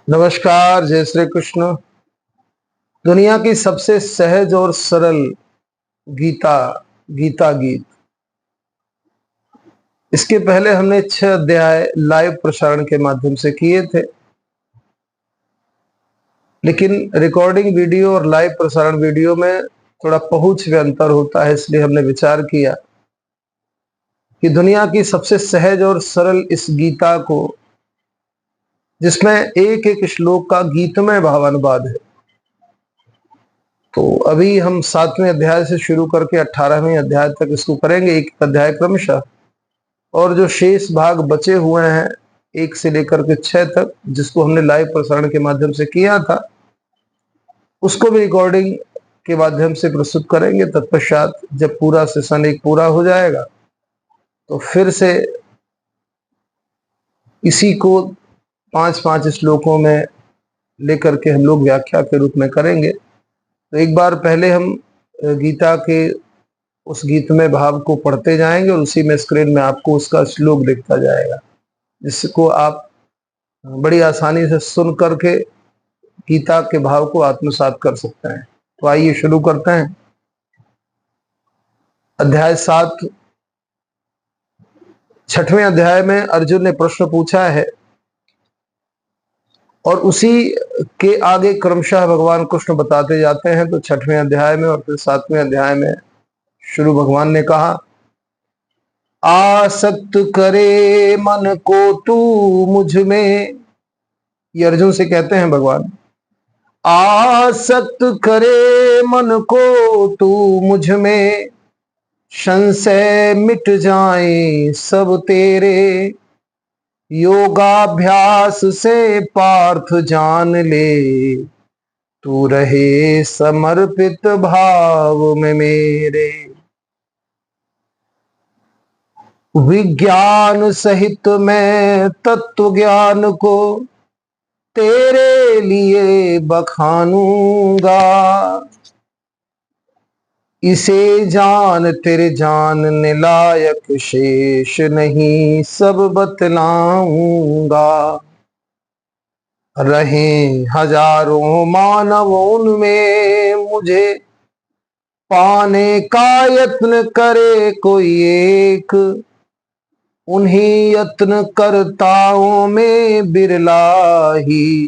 नमस्कार, जय श्री कृष्ण। दुनिया की सबसे सहज और सरल गीता, गीता गीत। इसके पहले हमने 6 अध्याय लाइव प्रसारण के माध्यम से किए थे, लेकिन रिकॉर्डिंग वीडियो और लाइव प्रसारण वीडियो में थोड़ा पहुंच में अंतर होता है। इसलिए हमने विचार किया कि दुनिया की सबसे सहज और सरल इस गीता को, जिसमें एक एक श्लोक का गीतमय भावानुवाद है, तो अभी हम 7वें अध्याय से शुरू करके 18वें अध्याय तक इसको करेंगे, एक अध्याय क्रमशः। और जो शेष भाग बचे हुए हैं 1 से लेकर के 6 तक, जिसको हमने लाइव प्रसारण के माध्यम से किया था, उसको भी रिकॉर्डिंग के माध्यम से प्रस्तुत करेंगे। तत्पश्चात जब पूरा सेशन एक पूरा हो जाएगा तो फिर से इसी को 5-5 श्लोकों में लेकर के हम लोग व्याख्या के रूप में करेंगे। तो एक बार पहले हम गीता के उस गीत में भाव को पढ़ते जाएंगे और उसी में स्क्रीन में आपको उसका श्लोक दिखता जाएगा, जिसको आप बड़ी आसानी से सुन करके गीता के भाव को आत्मसात कर सकते हैं। तो आइए शुरू करते हैं। अध्याय 7, 6वें अध्याय में अर्जुन ने प्रश्न पूछा है और उसी के आगे क्रमशः भगवान कृष्ण बताते जाते हैं। तो 6वें अध्याय में और फिर 7वें अध्याय में शुरू भगवान ने कहा, आसक्त करे मन को तू मुझ में। ये अर्जुन से कहते हैं भगवान, आसक्त करे मन को तू मुझ में, संशय मिट जाए सब तेरे, योगाभ्यास से पार्थ जान ले, तू रहे समर्पित भाव में मेरे। विज्ञान सहित मैं तत्व ज्ञान को तेरे लिए बखानूंगा, इसे जान तेरे जानने लायक शेष नहीं सब बतलाऊंगा। रहे हजारों मानवों में मुझे पाने का यत्न करे कोई एक, उन्हीं यत्न करताओं में बिरला ही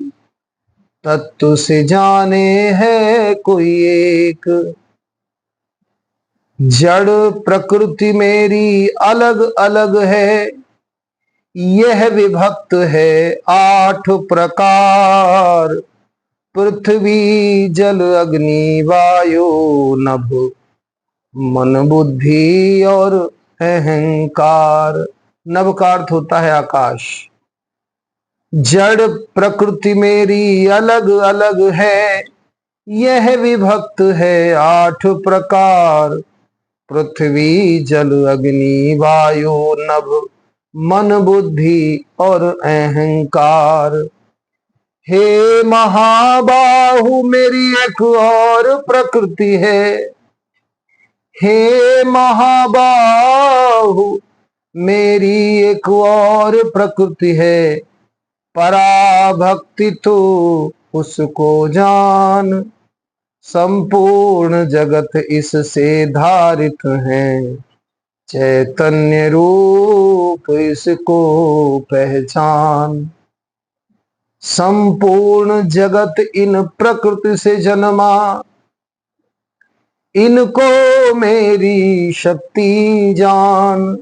तत्व से जाने है कोई एक। जड़ प्रकृति मेरी अलग अलग है, यह विभक्त है 8 प्रकार, पृथ्वी जल अग्नि वायु नभ मन बुद्धि और अहंकार। नभ का अर्थ होता है आकाश। जड़ प्रकृति मेरी अलग अलग है, यह विभक्त है 8 प्रकार, पृथ्वी जल अग्नि वायु नभ मन बुद्धि और अहंकार। हे महाबाहु मेरी एक और प्रकृति है, हे महाबाहु मेरी एक और प्रकृति है, पराभक्ति तो उसको जान, संपूर्ण जगत इससे धारित है, चैतन्य रूप इसको पहचान। संपूर्ण जगत इन प्रकृति से जन्मा, इनको मेरी शक्ति जान,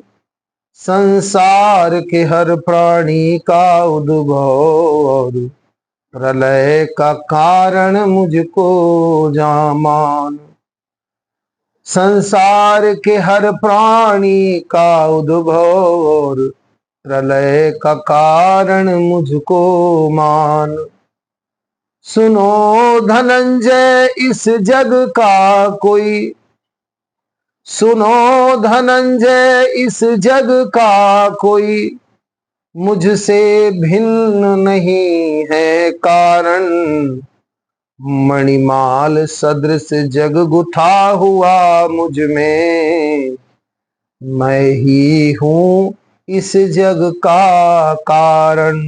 संसार के हर प्राणी का उद्भव और प्रलय का कारण मुझको जामान। संसार के हर प्राणी का उद्भव और प्रलय का कारण मुझको मान। सुनो धनंजय इस जग का कोई, सुनो धनंजय इस जग का कोई, मुझसे भिन्न नहीं है कारण, मणिमाल सदृश जग गुथा हुआ मुझ में, मैं ही हूं इस जग का कारण।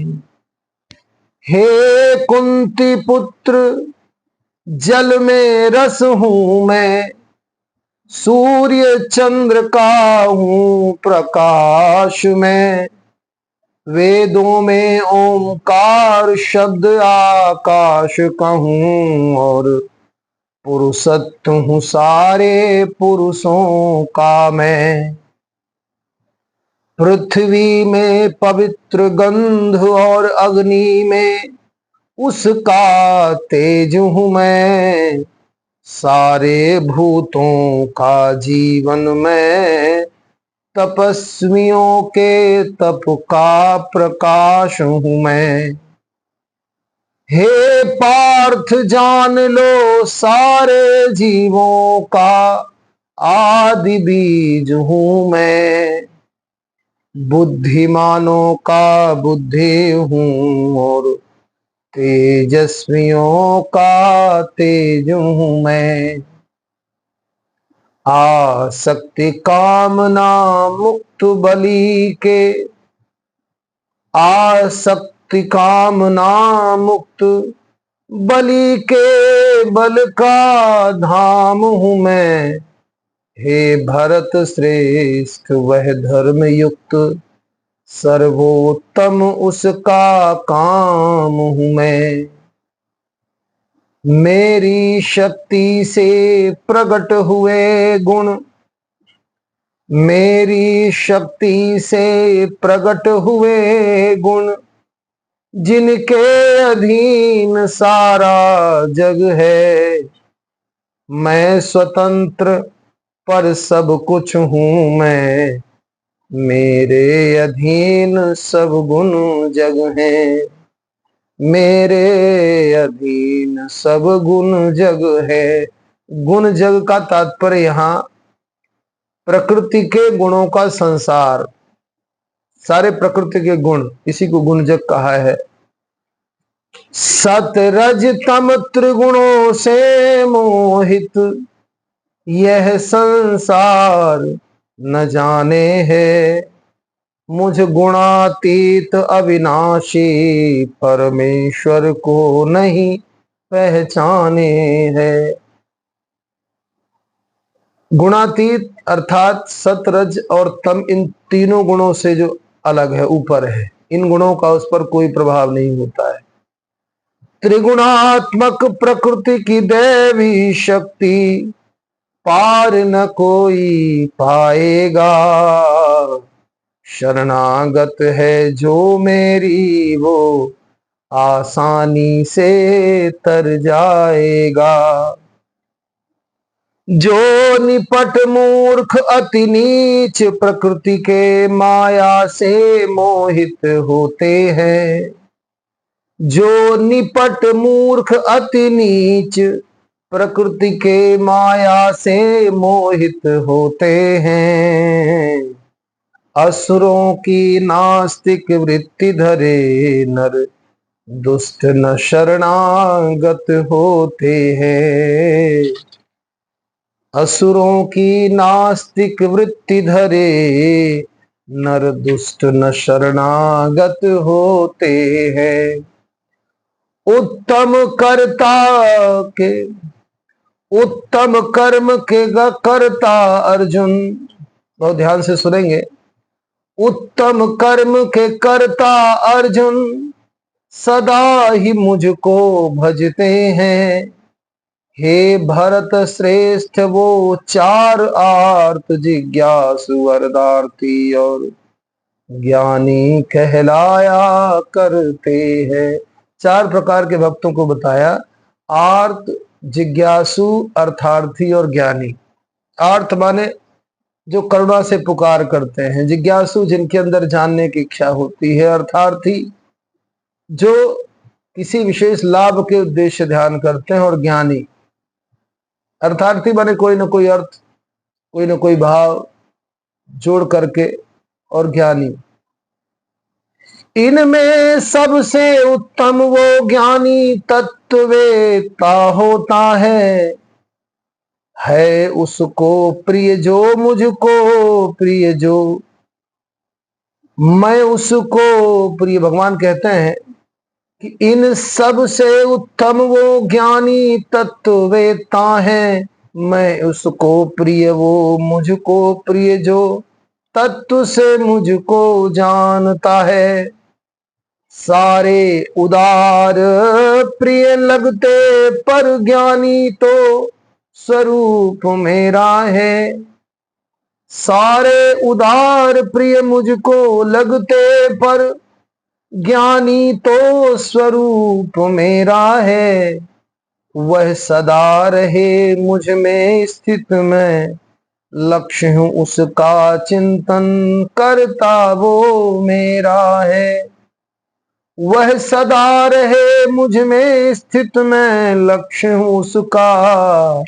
हे कुंती पुत्र जल में रस हूं मैं, सूर्य चंद्र का हूं प्रकाश में, वेदों में ओंकार शब्द आकाश कहूं, और पुरुषत्व हूं सारे पुरुषों का मैं। पृथ्वी में पवित्र गंध और अग्नि में उसका तेज हूं मैं, सारे भूतों का जीवन में तपस्वियों के तप का प्रकाश हूं मैं। हे पार्थ जान लो सारे जीवों का आदि बीज हूं मैं, बुद्धिमानों का बुद्धि हूं और तेजस्वियों का तेज हूं मैं। आसक्ति कामना मुक्त बलि के, आसक्ति कामना मुक्त बलि के बल का धाम हूं मैं। हे भरत श्रेष्ठ वह धर्म युक्त, सर्वोत्तम उसका काम हूं मैं। मेरी शक्ति से प्रकट हुए गुण, मेरी शक्ति से प्रकट हुए गुण, जिनके अधीन सारा जग है। मैं स्वतंत्र पर सब कुछ हूं मैं, मेरे अधीन सब गुण जग हैं, मेरे अधीन सब गुण जग है। गुण जग का तात्पर्य यहाँ प्रकृति के गुणों का संसार, सारे प्रकृति के गुण, इसी को गुण जग कहा है। सत रज तम त्रिगुणों से मोहित यह संसार न जाने है, मुझ गुणातीत अविनाशी परमेश्वर को नहीं पहचाने है। गुणातीत अर्थात सतरज और तम, इन तीनों गुणों से जो अलग है, ऊपर है, इन गुणों का उस पर कोई प्रभाव नहीं होता है। त्रिगुणात्मक प्रकृति की दैवी शक्ति पार न कोई पाएगा, शरणागत है जो मेरी वो आसानी से तर जाएगा। जो निपट मूर्ख अति नीच प्रकृति के माया से मोहित होते हैं, जो निपट मूर्ख अति नीच प्रकृति के माया से मोहित होते हैं, असुरों की नास्तिक वृत्ति धरे नर दुष्ट न शरणागत होते हैं। असुरों की नास्तिक वृत्ति धरे नर दुष्ट न शरणागत होते हैं। उत्तम कर्ता के, उत्तम कर्म के कर्ता अर्जुन, बहुत ध्यान से सुनेंगे। उत्तम कर्म के कर्ता अर्जुन सदा ही मुझको भजते हैं। हे भरत श्रेष्ठ वो चार आर्त जिज्ञासु अर्थार्थी और ज्ञानी कहलाया करते हैं। चार प्रकार के भक्तों को बताया, आर्त, जिज्ञासु, अर्थार्थी और ज्ञानी। आर्त माने जो करुणा से पुकार करते हैं, जिज्ञासु जिनके अंदर जानने की इच्छा होती है, अर्थार्थी जो किसी विशेष लाभ के उद्देश्य ध्यान करते हैं, और ज्ञानी। अर्थार्थी माने कोई ना कोई अर्थ, कोई ना कोई भाव जोड़ करके, और ज्ञानी। इनमें सबसे उत्तम वो ज्ञानी तत्ववेत्ता होता है उसको प्रिय जो मुझको प्रिय जो, मैं उसको प्रिय। भगवान कहते हैं कि इन सब से उत्तम वो ज्ञानी तत्ववेत्ता है। मैं उसको प्रिय वो मुझको प्रिय जो तत्व से मुझको जानता है। सारे उदार प्रिय लगते पर ज्ञानी तो स्वरूप मेरा है। सारे उदार प्रिय मुझको लगते पर ज्ञानी तो स्वरूप मेरा है। वह सदा रहे मुझ में स्थित, मैं लक्ष्य हूँ उसका चिंतन करता वो मेरा है। वह सदा रहे मुझ में स्थित, मैं लक्ष्य हूँ उसका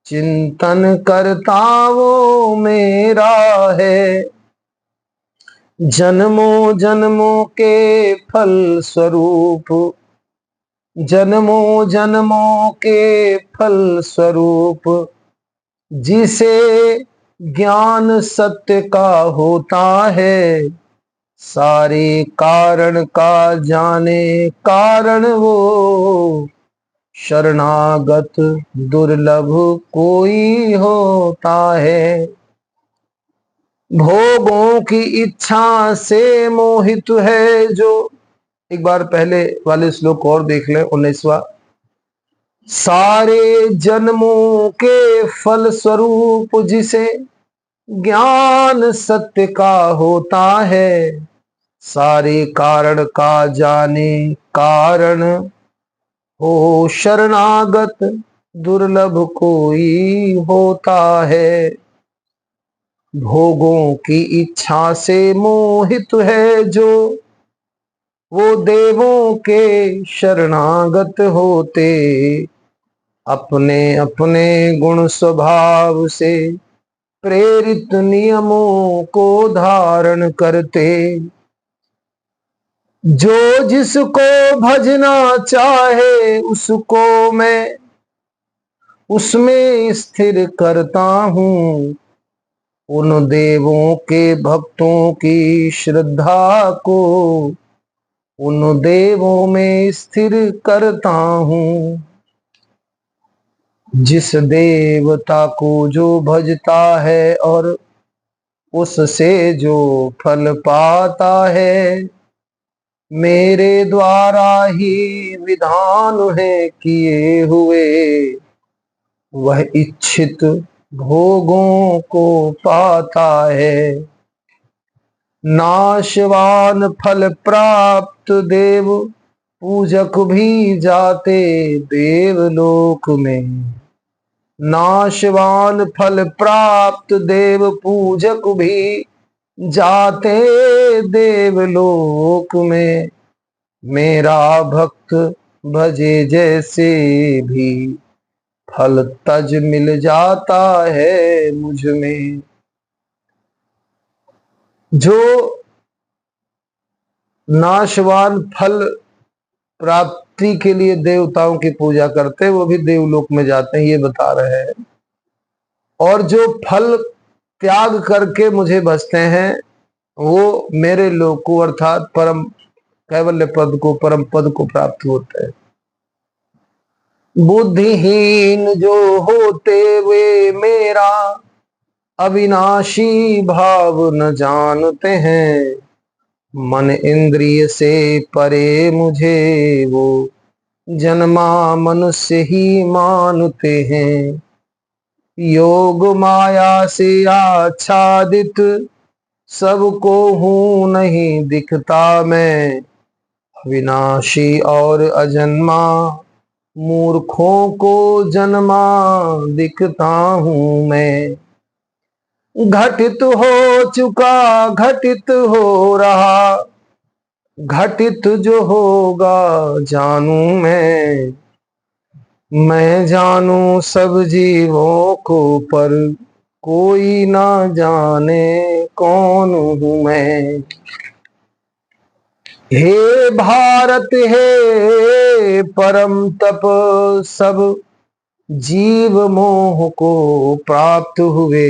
चिंतन करता वो मेरा है। जन्मों जन्मों के फल स्वरूप, जन्मों जन्मों के फल स्वरूप जिसे ज्ञान सत्य का होता है। सारे कारण का जाने कारण वो शरणागत दुर्लभ कोई होता है। भोगों की इच्छा से मोहित है जो, एक बार पहले वाले श्लोक और देख ले, 19वां। सारे जन्मों के फल स्वरूप जिसे ज्ञान सत्य का होता है। सारे कारण का जाने कारण हो शरणागत दुर्लभ कोई होता है। भोगों की इच्छा से मोहित है जो, वो देवों के शरणागत होते। अपने अपने गुण स्वभाव से प्रेरित नियमों को धारण करते। जो जिसको भजना चाहे उसको मैं उसमें स्थिर करता हूँ। उन देवों के भक्तों की श्रद्धा को उन देवों में स्थिर करता हूँ। जिस देवता को जो भजता है और उससे जो फल पाता है, मेरे द्वारा ही विधान है किए हुए। वह इच्छित भोगों को पाता है। नाशवान फल प्राप्त देव पूजक भी जाते देवलोक में। नाशवान फल प्राप्त देव पूजक भी जाते देवलोक में। मेरा भक्त भजे जैसे भी फल तज मिल जाता है मुझ में। जो नाशवान फल प्राप्ति के लिए देवताओं की पूजा करते हैं वो भी देवलोक में जाते हैं, ये बता रहे हैं। और जो फल त्याग करके मुझे भजते हैं वो मेरे लोक को अर्थात परम कैवल्य पद को, परम पद को प्राप्त होते हैं। बुद्धिहीन जो होते वे मेरा अविनाशी भाव न जानते हैं। मन इंद्रिय से परे मुझे वो जन्मा मनुष्य ही मानते हैं। योग माया से आच्छादित सबको हूं नहीं दिखता मैं। विनाशी और अजन्मा मूर्खों को जन्मा दिखता हूं मैं। घटित हो चुका घटित हो रहा, घटित जो होगा जानू मैं जानू सब जीवों को पर कोई ना जाने कौन हूं मैं। हे भारत हे परम तप सब जीव मोह को प्राप्त हुए।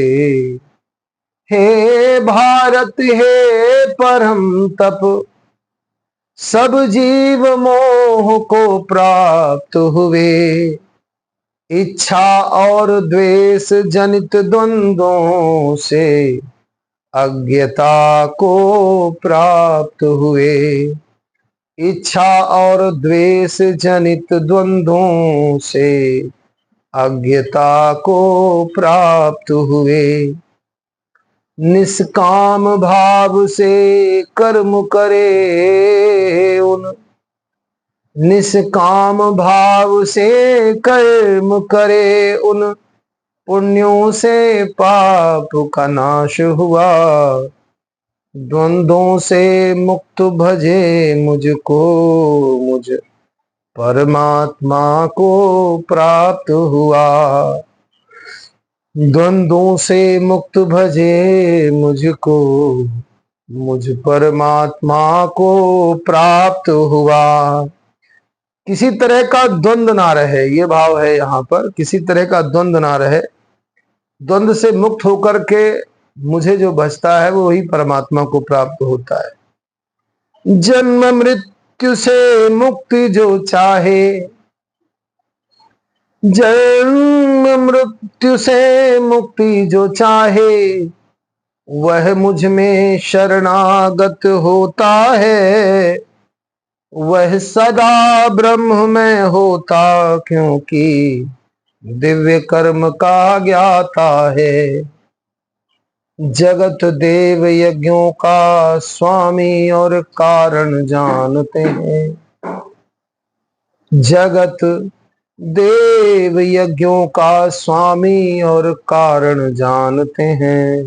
हे भारत हे परम तप सब जीव मोह को प्राप्त हुए, इच्छा और द्वेष जनित द्वंद्वों से अज्ञता को प्राप्त हुए। इच्छा और द्वेष जनित द्वंद्वों से अज्ञता को प्राप्त हुए। निष्काम भाव से कर्म करे उन, निष्काम भाव से कर्म करे उन पुण्यों से पाप का नाश हुआ। द्वंद्वों से मुक्त भजे मुझको, मुझ परमात्मा को प्राप्त हुआ। द्वंद्वों से मुक्त भजे मुझको, मुझ परमात्मा को प्राप्त हुआ। किसी तरह का द्वंद्व ना रहे, ये भाव है यहाँ पर, किसी तरह का द्वंद्व ना रहे। द्वंद्व से मुक्त होकर के मुझे जो बचता है वो वही परमात्मा को प्राप्त होता है। जन्म मृत्यु से मुक्ति जो चाहे, जन्म मृत्यु से मुक्ति जो चाहे, वह मुझ में शरणागत होता है। वह सदा ब्रह्म में होता, क्योंकि दिव्य कर्म का ज्ञाता है। जगत देव यज्ञों का स्वामी और कारण जानते हैं। जगत देव यज्ञों का स्वामी और कारण जानते हैं।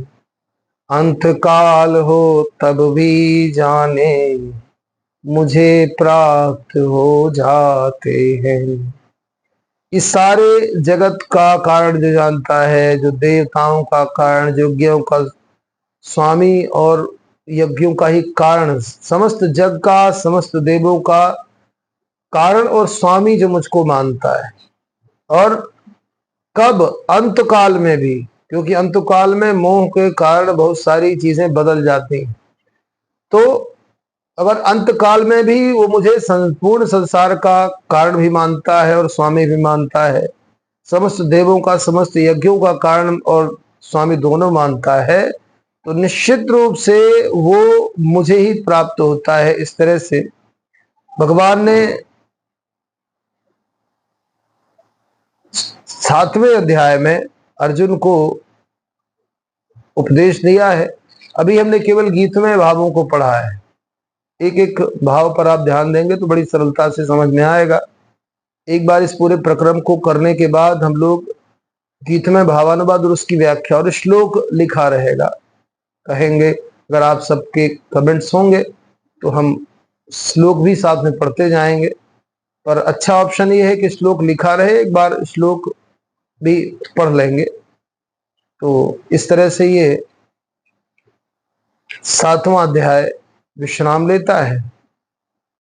अंत काल हो तब भी जाने, मुझे प्राप्त हो जाते हैं। इस सारे जगत का कारण जो जानता है, जो देवताओं का कारण, जो यज्ञों का स्वामी और यज्ञों का ही कारण, समस्त जग का, समस्त देवों का कारण और स्वामी जो मुझको मानता है। और कब? अंत काल में भी, क्योंकि अंत काल में मोह के कारण बहुत सारी चीजें बदल जाती हैं। तो अगर अंत काल में भी वो मुझे संपूर्ण संसार का कारण भी मानता है और स्वामी भी मानता है, समस्त देवों का, समस्त यज्ञों का कारण और स्वामी दोनों मानता है, तो निश्चित रूप से वो मुझे ही प्राप्त होता है। इस तरह से भगवान ने 7वें अध्याय में अर्जुन को उपदेश दिया है। अभी हमने केवल गीतमय भावों को पढ़ा है। एक एक भाव पर आप ध्यान देंगे तो बड़ी सरलता से समझ में आएगा। एक बार इस पूरे प्रक्रम को करने के बाद हम लोग गीतमय भावानुवाद और उसकी व्याख्या और श्लोक लिखा रहेगा कहेंगे। अगर आप सबके कमेंट्स होंगे तो हम श्लोक भी साथ में पढ़ते जाएंगे, पर अच्छा ऑप्शन ये है कि श्लोक लिखा रहे, एक बार श्लोक भी पढ़ लेंगे। तो इस तरह से ये 7वां अध्याय विश्राम लेता है।